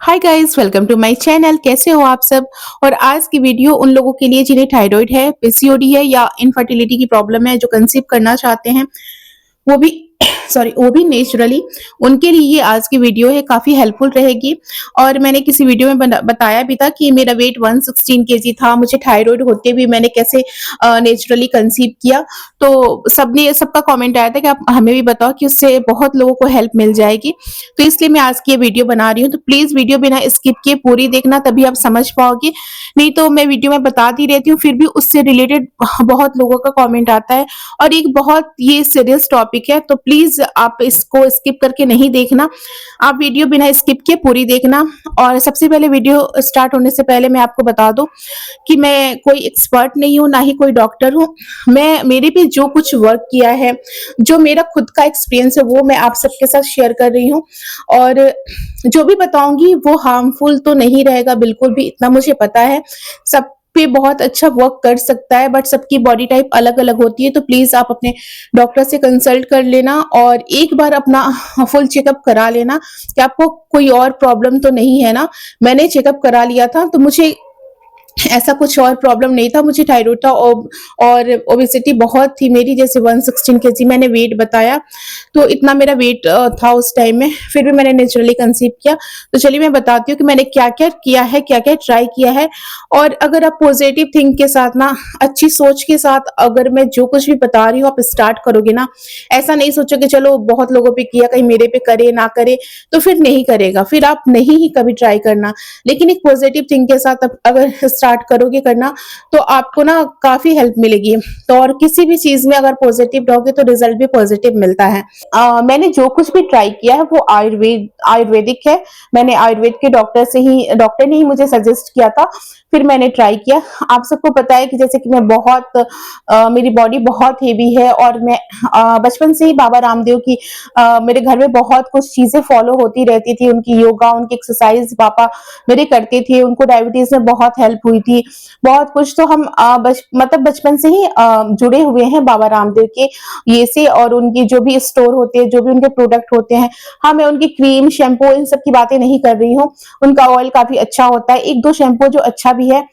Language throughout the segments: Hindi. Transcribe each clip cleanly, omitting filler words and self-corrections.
Hi guys, welcome to my channel. कैसे हो आप सब। और आज की वीडियो उन लोगों के लिए जिन्हें थायराइड है, पीसीओडी है या इनफर्टिलिटी की प्रॉब्लम है, जो कंसीव करना चाहते हैं, वो भी वो भी नेचुरली, उनके लिए ये आज की वीडियो है, काफ़ी हेल्पफुल रहेगी। और मैंने किसी वीडियो में बताया भी था कि मेरा वेट 116 केजी था, मुझे थायराइड होते भी मैंने कैसे नेचुरली कंसीव किया। तो सबका कमेंट आया था कि आप हमें भी बताओ कि उससे बहुत लोगों को हेल्प मिल जाएगी। तो इसलिए मैं आज की ये वीडियो बना रही हूँ। तो प्लीज़ वीडियो बिना स्किप किए पूरी देखना, तभी आप समझ पाओगे। नहीं तो मैं वीडियो में बताती रहती हूँ, फिर भी उससे रिलेटेड बहुत लोगों का कमेंट आता है और एक बहुत ये सीरियस टॉपिक है। तो प्लीज आप इसको स्किप करके नहीं देखना, आप वीडियो बिना स्किप किए पूरी देखना। और सबसे पहले वीडियो स्टार्ट होने से पहले मैं आपको बता दूं कि मैं कोई एक्सपर्ट नहीं हूं, ना ही कोई डॉक्टर हूं। मैं मेरे पे जो कुछ वर्क किया है, जो मेरा खुद का एक्सपीरियंस है, वो मैं आप सबके साथ शेयर कर रही हूँ। और जो भी बताऊंगी वो हार्मफुल तो नहीं रहेगा बिल्कुल भी, इतना मुझे पता है। सब पे बहुत अच्छा वर्क कर सकता है, बट सबकी बॉडी टाइप अलग अलग होती है। तो प्लीज आप अपने डॉक्टर से कंसल्ट कर लेना और एक बार अपना फुल चेकअप करा लेना कि आपको कोई और प्रॉब्लम तो नहीं है ना। मैंने चेकअप करा लिया था, तो मुझे ऐसा कुछ और प्रॉब्लम नहीं था। मुझे थायराइड था और ओबेसिटी बहुत थी मेरी, जैसे 116 केजी मैंने वेट बताया। तो इतना मेरा वेट था उस टाइम में, फिर भी मैंने नेचुरली कंसीव किया। तो चलिए मैं बताती हूँ कि मैंने क्या क्या किया है, क्या क्या ट्राई किया है। और अगर आप पॉजिटिव थिंक के साथ ना, अच्छी सोच के साथ अगर मैं जो कुछ भी बता रही हूँ आप स्टार्ट करोगे ना, ऐसा नहीं सोचोगे चलो बहुत लोगों पे किया, कहीं मेरे पे करे ना करे, तो फिर नहीं करेगा, फिर आप नहीं ही कभी ट्राई करना। लेकिन एक पॉजिटिव थिंक के साथ अगर स्टार्ट करोगे करना, तो आपको ना काफी हेल्प मिलेगी। तो और किसी भी चीज में अगर पॉजिटिव रहोगे तो रिजल्ट भी पॉजिटिव मिलता है। मैंने जो कुछ भी ट्राई किया है वो आयुर्वेदिक है। मैंने आयुर्वेद के डॉक्टर ने ही मुझे सजेस्ट किया था, फिर मैंने ट्राई किया। आप सबको पता है कि जैसे कि मैं मेरी बॉडी बहुत हेवी है, और मैं बचपन से ही बाबा रामदेव की मेरे घर में बहुत कुछ चीजें फॉलो होती रहती थी। उनकी योगा, उनकी एक्सरसाइज पापा मेरे करते थे। उनको डायबिटीज में बहुत हेल्प हुई थी, बहुत कुछ। तो हम मतलब बचपन से ही जुड़े हुए हैं बाबा रामदेव के ये से। और उनकी जो भी स्टोर होते हैं, जो भी उनके प्रोडक्ट होते हैं, हाँ मैं उनकी क्रीम, शैम्पू, इन सब की बातें नहीं कर रही हूँ। उनका ऑयल काफी अच्छा होता है, एक दो शैम्पू जो अच्छा भी है।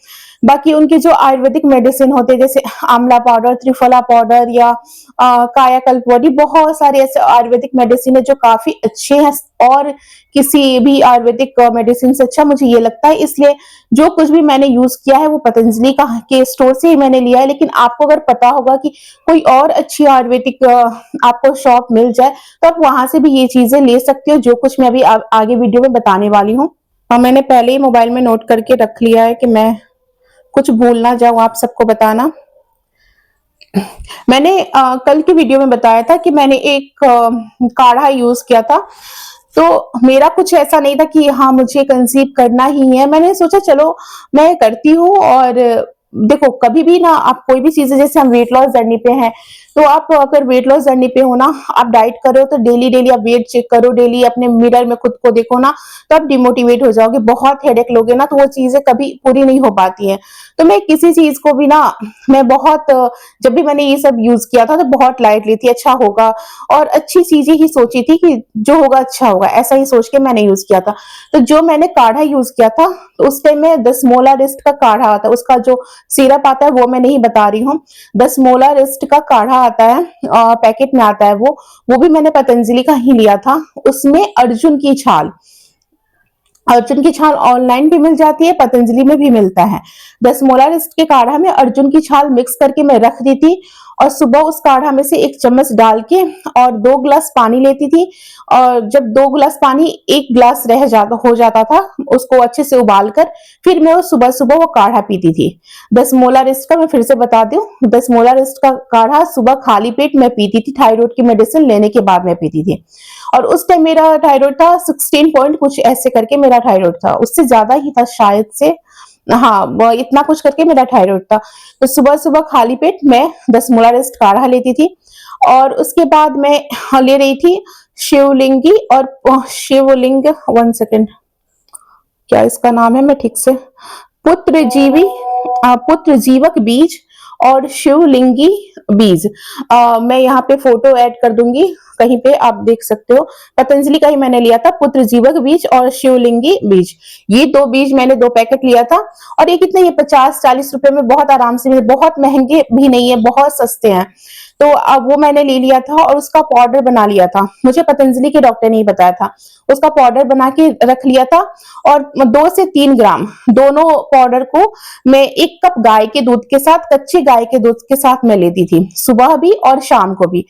बाकी उनके जो आयुर्वेदिक मेडिसिन होते हैं, जैसे आंवला पाउडर, त्रिफला पाउडर या कायाकल्प बॉडी, बहुत सारे ऐसे आयुर्वेदिक मेडिसिन है जो काफी अच्छे हैं। और किसी भी आयुर्वेदिक मेडिसिन से अच्छा मुझे ये लगता है। इसलिए जो कुछ भी मैंने यूज किया है वो पतंजलि का के स्टोर से ही मैंने लिया है। लेकिन आपको अगर पता होगा कि कोई और अच्छी आयुर्वेदिक आपको शॉप मिल जाए, तो आप वहां से भी ये चीजें ले सकते हो, जो कुछ मैं अभी आगे वीडियो में बताने वाली हूँ। मैंने पहले ही मोबाइल में नोट करके रख लिया है कि मैं कुछ भूल ना जाऊं आप सबको बताना। मैंने कल की वीडियो में बताया था कि मैंने एक काढ़ा यूज किया था। तो मेरा कुछ ऐसा नहीं था कि हाँ मुझे कंसीव करना ही है। मैंने सोचा चलो मैं करती हूँ। और देखो, कभी भी ना आप कोई भी चीजें, जैसे हम वेट लॉस जर्नी पे हैं, तो आप अगर वेट लॉस जर्नी पे हो ना, आप डाइट करो तो डेली डेली आप वेट चेक करो, डेली अपने मिरर में खुद को देखो ना, तो आप डिमोटिवेट हो जाओगे। बहुत हेडेक लोगे ना, तो वो चीजें कभी पूरी नहीं हो पाती है। तो मैं किसी चीज को भी ना, मैं बहुत जब भी मैंने ये सब यूज किया था तो बहुत लाइट ली थी, अच्छा होगा और अच्छी चीजें ही सोची थी कि जो होगा अच्छा होगा, ऐसा ही सोच के मैंने यूज किया था। तो जो मैंने काढ़ा यूज किया था, तो उस टाइम में 10 मोला रिस्ट का काढ़ा आता है, उसका जो सिरप आता है वो मैं नहीं बता रही हूँ। 10 मोला रिस्ट का काढ़ा आता है, पैकेट में आता है वो भी मैंने पतंजलि का ही लिया था। उसमें अर्जुन की छाल ऑनलाइन भी मिल जाती है, पतंजलि में भी मिलता है। 10 मोलार इसके काढ़ा में अर्जुन की छाल मिक्स करके मैं रख दी थी, और सुबह उस काढ़ा में से 1 चम्मच डाल के और 2 गिलास पानी लेती थी। और जब 2 गिलास पानी 1 गिलास हो जाता था, उसको अच्छे से उबाल कर फिर मैं सुबह सुबह वो काढ़ा पीती थी। 10 मोलार का मैं फिर से बता दूं, 10 मोलार का काढ़ा सुबह खाली पेट मैं पीती थी, थायराइड की मेडिसिन लेने के बाद मैं पीती थी। और उस टाइम मेरा थायराइड था 16 पॉइंट कुछ ऐसे करके मेरा थायराइड था, उससे ज्यादा ही था शायद से। हाँ, इतना कुछ करके मेरा थायराइड था। तो सुबह सुबह खाली पेट मैं 10 मोलारिस्ट काढ़ा लेती थी। और उसके बाद मैं ले रही थी शिवलिंगी और शिवलिंग, 1 सेकेंड, क्या इसका नाम है, मैं ठीक से, पुत्र जीवक बीज और शिवलिंगी बीज। मैं यहाँ पे फोटो ऐड कर दूंगी कहीं पे आप देख सकते हो, पतंजलि का ही मैंने लिया था, पुत्र जीवक बीज और शिवलिंगी बीज। ये 2 बीज मैंने 2 पैकेट लिया था और ये कितने, ये 50-40 रुपए में बहुत आराम से मिले, बहुत महंगे भी नहीं है, बहुत सस्ते हैं। तो अब वो मैंने ले लिया था और उसका पाउडर बना लिया था। मुझे पतंजलि के डॉक्टर ने ही बताया था। उसका पाउडर बना के रख लिया था और 2 से 3 ग्राम दोनों पाउडर को मैं 1 कप गाय के दूध के साथ, कच्चे गाय के दूध के साथ मैं लेती थी, सुबह भी और शाम को भी।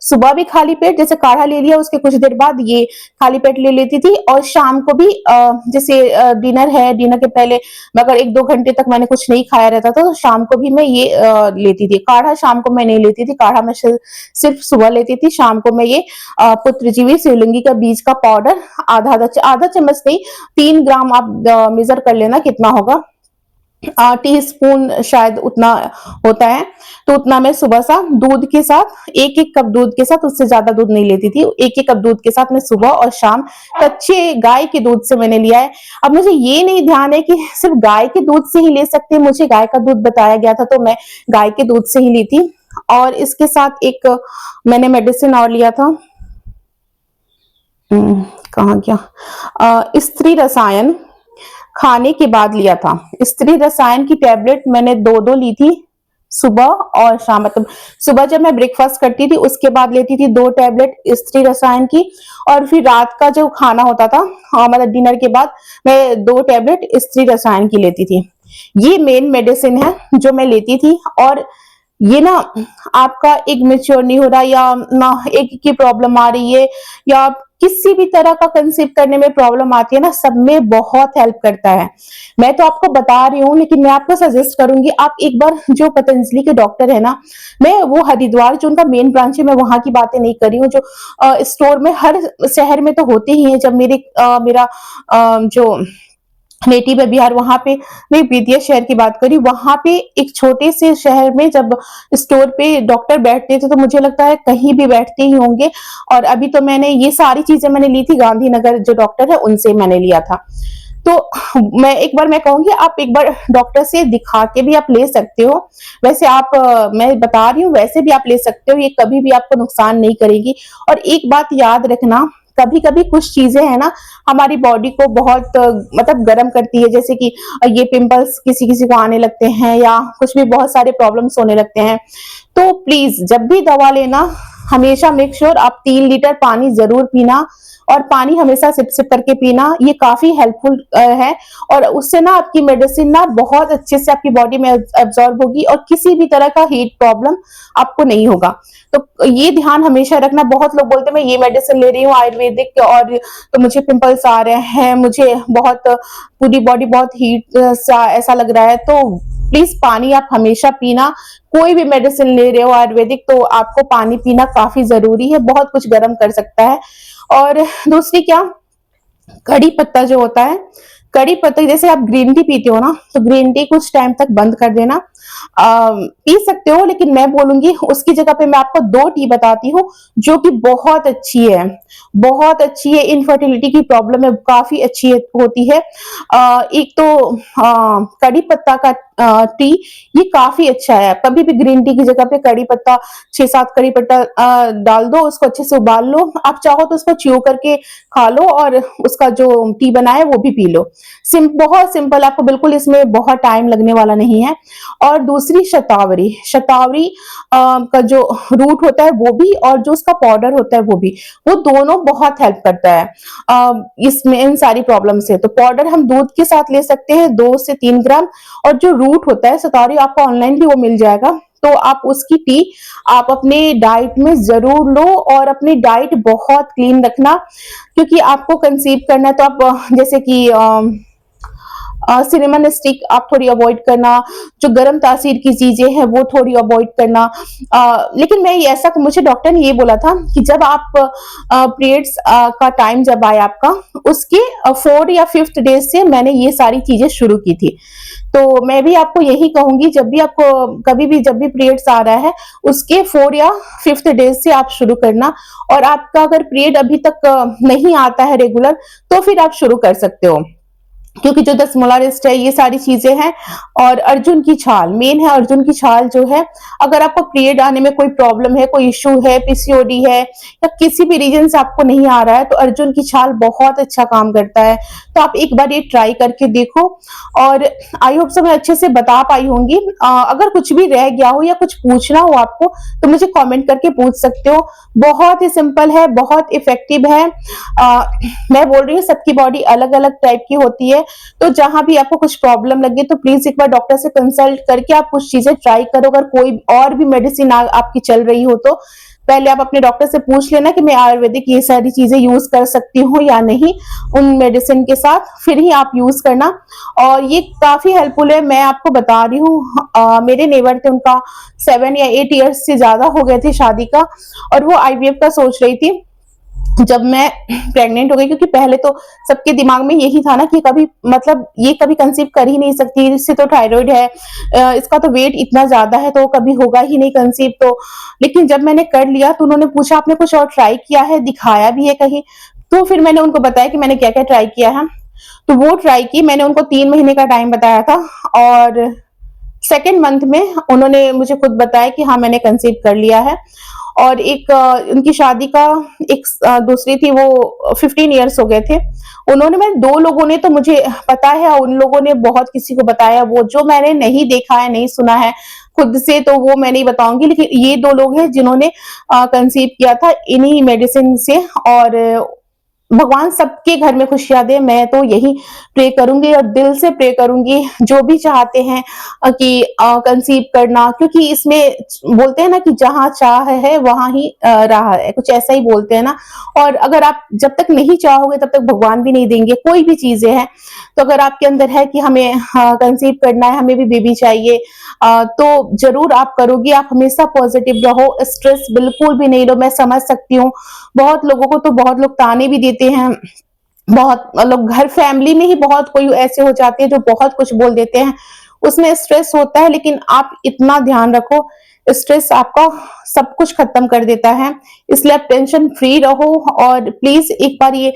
सुबह भी खाली पेट, जैसे काढ़ा ले लिया उसके कुछ देर बाद ये खाली पेट ले लेती थी, और शाम को भी जैसे डिनर है, डिनर के पहले अगर 1-2 घंटे तक मैंने कुछ नहीं खाया रहता था तो शाम को भी मैं ये लेती थी। काढ़ा शाम को मैं नहीं लेती थी, काढ़ा मैं सिर्फ सुबह लेती थी। शाम को मैं ये पुत्रजीवी शिवलिंगी का बीज का पाउडर आधा चम्मच नहीं, 3 ग्राम आप मेजर कर लेना कितना होगा, टी स्पून शायद उतना होता है, तो उतना मैं सुबह सा दूध के साथ, 1-1 कप दूध के साथ, उससे ज्यादा दूध नहीं लेती थी, 1-1 कप दूध के साथ मैं सुबह और शाम कच्चे गाय के दूध से मैंने लिया है। अब मुझे ये नहीं ध्यान है कि सिर्फ गाय के दूध से ही ले सकते हैं, मुझे गाय का दूध बताया गया था तो मैं गाय के दूध से ही ली थी। और इसके साथ एक मैंने मेडिसिन और लिया था, कहाँ गया, स्त्री रसायन खाने के बाद लिया था। स्त्री रसायन की टैबलेट मैंने 2-2 ली थी, सुबह और शाम, मतलब सुबह जब मैं ब्रेकफास्ट करती थी उसके बाद लेती थी 2 टैबलेट स्त्री रसायन की, और फिर रात का जो खाना होता था, हाँ मतलब डिनर के बाद मैं 2 टैबलेट स्त्री रसायन की लेती थी। ये मेन मेडिसिन है जो मैं लेती थी। और ये ना आपका एक मेच्योर नहीं हो रहा, या ना एक की प्रॉब्लम आ रही है, या किसी भी तरह का कंसीव करने में प्रॉब्लम आती है ना, सब में बहुत हेल्प करता है। मैं तो आपको बता रही हूँ, लेकिन मैं आपको सजेस्ट करूंगी आप एक बार, जो पतंजलि के डॉक्टर है ना, मैं वो हरिद्वार जो उनका मेन ब्रांच है, मैं वहां की बातें नहीं कर रही हूँ, जो स्टोर में हर शहर में तो होते ही है। जब मेरा जो नेटिव है बिहार, वहां पे मैं बेतिया शहर की बात करी, वहां पे एक छोटे से शहर में जब स्टोर पे डॉक्टर बैठते थे तो मुझे लगता है कहीं भी बैठते ही होंगे। और अभी तो मैंने ये सारी चीजें मैंने ली थी, गांधीनगर जो डॉक्टर है उनसे मैंने लिया था। तो मैं कहूंगी आप एक बार डॉक्टर से दिखा के भी आप ले सकते हो। वैसे आप मैं बता रही हूँ वैसे भी आप ले सकते हो, ये कभी भी आपको नुकसान नहीं करेगी। और एक बात याद रखना, कभी कभी कुछ चीजें है ना हमारी बॉडी को बहुत मतलब गर्म करती है, जैसे कि ये पिंपल्स किसी किसी को आने लगते हैं, या कुछ भी बहुत सारे प्रॉब्लम्स होने लगते हैं। तो प्लीज जब भी दवा लेना, हमेशा मेक श्योर आप 3 लीटर पानी जरूर पीना, और पानी हमेशा सिप सिप करके पीना, ये काफी हेल्पफुल है। और उससे ना आपकी मेडिसिन ना बहुत अच्छे से आपकी बॉडी में एब्जॉर्ब होगी, और किसी भी तरह का हीट प्रॉब्लम आपको नहीं होगा। तो ये ध्यान हमेशा रखना। बहुत लोग बोलते हैं मैं ये मेडिसिन ले रही हूँ आयुर्वेदिक, और तो मुझे पिंपल्स आ रहे हैं, मुझे बहुत पूरी बॉडी बहुत हीट सा ऐसा लग रहा है। तो प्लीज पानी आप हमेशा पीना। कोई भी मेडिसिन ले रहे हो आयुर्वेदिक, तो आपको पानी पीना काफी जरूरी है, बहुत कुछ गर्म कर सकता है। और दूसरी क्या, कड़ी पत्ता जो होता है, कड़ी पत्ता, जैसे आप ग्रीन टी पीते हो ना, तो ग्रीन टी कुछ टाइम तक बंद कर देना। पी सकते हो, लेकिन मैं बोलूंगी उसकी जगह पे मैं आपको 2 टी बताती हूँ जो कि बहुत अच्छी है, बहुत अच्छी है। इनफर्टिलिटी की प्रॉब्लम में काफी अच्छी होती है। एक तो कड़ी पत्ता का टी, ये काफी अच्छा है। कभी भी ग्रीन टी की जगह पे कड़ी पत्ता, 6-7 कड़ी पत्ता डाल दो, उसको अच्छे से उबाल लो, आप चाहो तो उसको च्यू करके खा लो, और उसका जो टी बना है वो भी पी लो। बहुत सिंपल, आपको बिल्कुल इसमें बहुत टाइम लगने वाला नहीं है। और दूसरी शतावरी, शतावरी का जो रूट होता है वो भी, और जो उसका पाउडर होता है वो भी, वो दोनों बहुत हेल्प करता है इसमें, इन सारी प्रॉब्लम से। तो पाउडर हम दूध के साथ ले सकते हैं 2 से 3 ग्राम, और जो रूट होता है शतावरी, आपको ऑनलाइन भी वो मिल जाएगा, तो आप उसकी टी आप अपने डाइट में जरूर लो। और अपनी डाइट बहुत क्लीन रखना, क्योंकि आपको कंसीव करना है, तो आप जैसे कि सिनेमन स्टिक आप थोड़ी अवॉइड करना, जो गर्म तासीर की चीजें हैं वो थोड़ी अवॉइड करना। लेकिन मैं ऐसा, मुझे डॉक्टर ने ये बोला था कि जब आप पीरियड्स का टाइम जब आए आपका, उसके 4 या 5th डे से मैंने ये सारी चीजें शुरू की थी। तो मैं भी आपको यही कहूंगी, जब भी आपको कभी भी जब भी पीरियड्स आ रहा है, उसके 4 या 5th डे से आप शुरू करना। और आपका अगर पीरियड अभी तक नहीं आता है रेगुलर, तो फिर आप शुरू कर सकते हो। क्योंकि जो 10 मोला रिस्ट है, ये सारी चीजें हैं। और अर्जुन की छाल मेन है। अर्जुन की छाल जो है, अगर आपको पीरियड आने में कोई प्रॉब्लम है, कोई इश्यू है, पीसीओडी है या किसी भी रीजन से आपको नहीं आ रहा है, तो अर्जुन की छाल बहुत अच्छा काम करता है। तो आप एक बार ये ट्राई करके देखो। और आई होप सो मैं अच्छे से बता पाई होंगी। अगर कुछ भी रह गया हो या कुछ पूछना हो आपको, तो मुझे कमेंट करके पूछ सकते हो। बहुत ही सिंपल है, बहुत इफेक्टिव है। मैं बोल रही हूँ, सबकी बॉडी अलग अलग टाइप की होती है। तो जहां भी आपको कुछ प्रॉब्लम लगे, तो प्लीज एक बार डॉक्टर से कंसल्ट करके आप कुछ चीजें ट्राई करो। अगर कोई और भी मेडिसिन आपकी चल रही हो, तो पहले आप अपने डॉक्टर से पूछ लेना कि मैं आयुर्वेदिक ये सारी चीजें यूज कर सकती हूँ या नहीं, उन मेडिसिन के साथ फिर ही आप यूज करना। और ये काफी हेल्पफुल है, मैं आपको बता रही हूँ। मेरे नेबर थे, उनका 7 या 8 ईयर्स से ज्यादा हो गए थे शादी का, और वो आईवीएफ का सोच रही थी जब मैं प्रेग्नेंट हो गई। क्योंकि पहले तो सबके दिमाग में यही था ना कि कभी मतलब ये कभी कंसीव कर ही नहीं सकती, इससे तो थायराइड है, इसका तो वेट इतना ज्यादा है, तो कभी होगा ही नहीं कंसीव। तो लेकिन जब मैंने कर लिया, तो उन्होंने पूछा आपने कुछ और ट्राई किया है, दिखाया भी है कहीं? तो फिर मैंने उनको बताया कि मैंने क्या क्या ट्राई किया है। तो वो ट्राई की, मैंने उनको 3 महीने का टाइम बताया था, और सेकेंड मंथ में उन्होंने मुझे खुद बताया कि हाँ मैंने कंसीव कर लिया है। और एक उनकी शादी का एक दूसरी थी, वो 15 ईयर्स हो गए थे। उन्होंने, मैं 2 लोगों ने तो मुझे पता है, उन लोगों ने बहुत किसी को बताया। वो जो मैंने नहीं देखा है, नहीं सुना है खुद से, तो वो मैं नहीं बताऊंगी। लेकिन ये 2 लोग हैं जिन्होंने कंसीव किया था इन्हीं मेडिसिन से। और भगवान सबके घर में खुशियां दे, मैं तो यही प्रे करूंगी और दिल से प्रे करूंगी। जो भी चाहते हैं कि कंसीव करना, क्योंकि इसमें बोलते हैं ना कि जहां चाह है वहां ही राह है, कुछ ऐसा ही बोलते हैं ना। और अगर आप जब तक नहीं चाहोगे, तब तक भगवान भी नहीं देंगे। कोई भी चीजें हैं, तो अगर आपके अंदर है कि हमें कंसीव करना है, हमें भी बेबी चाहिए, तो जरूर आप करोगे। आप हमेशा पॉजिटिव रहो, स्ट्रेस बिल्कुल भी नहीं लो। मैं समझ सकती हूँ, बहुत लोगों को तो बहुत लोग ताने भी देते हैं, बहुत मतलब घर फैमिली में ही बहुत कोई ऐसे हो जाते हैं जो बहुत कुछ बोल देते हैं, उसमें स्ट्रेस होता है। लेकिन आप इतना ध्यान रखो, स्ट्रेस आपका सब कुछ खत्म कर देता है। इसलिए आप टेंशन फ्री रहो, और प्लीज एक बार ये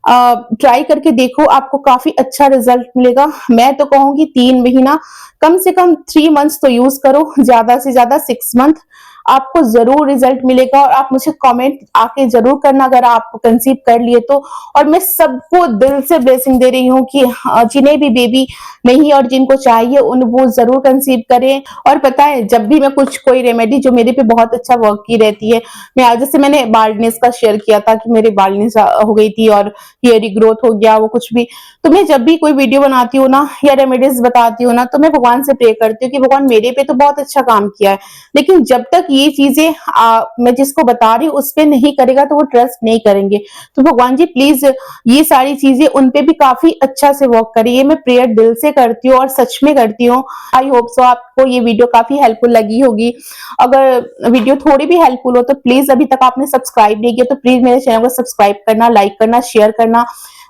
ट्राई करके देखो, आपको काफी अच्छा रिजल्ट मिलेगा। मैं तो कहूंगी 3 महीना, कम से कम 3 मंथ्स तो यूज करो, ज्यादा से ज्यादा 6 मंथ, आपको जरूर रिजल्ट मिलेगा। और आप मुझे कमेंट आके जरूर करना अगर आप कंसीव कर लिए तो। और मैं सबको दिल से ब्लेसिंग दे रही हूँ कि जिन्हें भी बेबी नहीं और जिनको चाहिए, उन वो जरूर कंसीव करें। और पता है, जब भी मैं कुछ कोई रेमेडी जो मेरे पे बहुत अच्छा वर्क की रहती है, मैं आज जैसे मैंने बाल्डनेस का शेयर किया था कि मेरे बाल्डनेस हो गई थी और हेयर ग्रोथ हो गया, वो कुछ भी, तो मैं जब भी कोई वीडियो बनाती हूँ ना या रेमेडीज बताती हूँ ना, तो मैं भगवान से प्रे करती हूँ कि भगवान मेरे पे तो बहुत अच्छा काम किया है, लेकिन जब तक ये चीजें मैं जिसको बता रही हूँ उस पे नहीं करेगा, तो वो ट्रस्ट नहीं करेंगे। तो भगवान जी प्लीज ये सारी चीजें उन पे भी काफी अच्छा से वर्क करे, ये मैं प्रेयर दिल से करती हूँ और सच में करती हूँ। आई होप सो आपको ये वीडियो काफी हेल्पफुल लगी होगी। अगर वीडियो थोड़ी भी हेल्पफुल हो, तो प्लीज अभी तक आपने सब्सक्राइब नहीं किया तो प्लीज मेरे चैनल को सब्सक्राइब करना, लाइक करना, शेयर करना।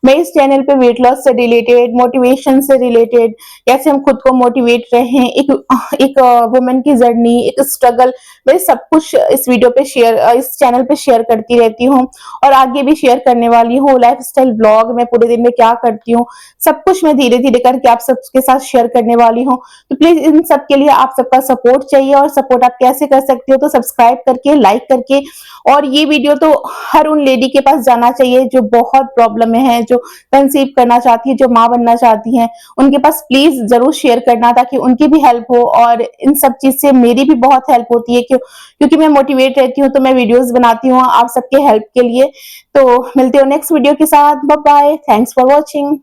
मैं इस चैनल पे वेट लॉस से रिलेटेड, मोटिवेशन से रिलेटेड, कैसे हम खुद को मोटिवेट रहें, एक वुमेन की जर्नी, एक स्ट्रगल, मैं सब कुछ इस वीडियो पे शेयर, इस चैनल पे शेयर करती रहती हूँ, और आगे भी शेयर करने वाली हूँ। लाइफस्टाइल ब्लॉग, मैं पूरे दिन में क्या करती हूँ, सब कुछ मैं धीरे धीरे करके आप सबके साथ शेयर करने वाली हूँ। तो प्लीज इन सब के लिए आप सबका सपोर्ट चाहिए, और सपोर्ट आप कैसे कर सकते हो, तो सब्सक्राइब करके, लाइक करके। और ये वीडियो तो हर उन लेडी के पास जाना चाहिए जो बहुत प्रॉब्लम में है, जो कंसीव करना चाहती है, जो माँ बनना चाहती हैं, उनके पास प्लीज जरूर शेयर करना, ताकि उनकी भी हेल्प हो। और इन सब चीज से मेरी भी बहुत हेल्प होती है, क्योंकि मैं मोटिवेट रहती हूँ, तो मैं वीडियोस बनाती हूँ आप सबके हेल्प के लिए। तो मिलते हो नेक्स्ट वीडियो के साथ। Bye bye, thanks for watching.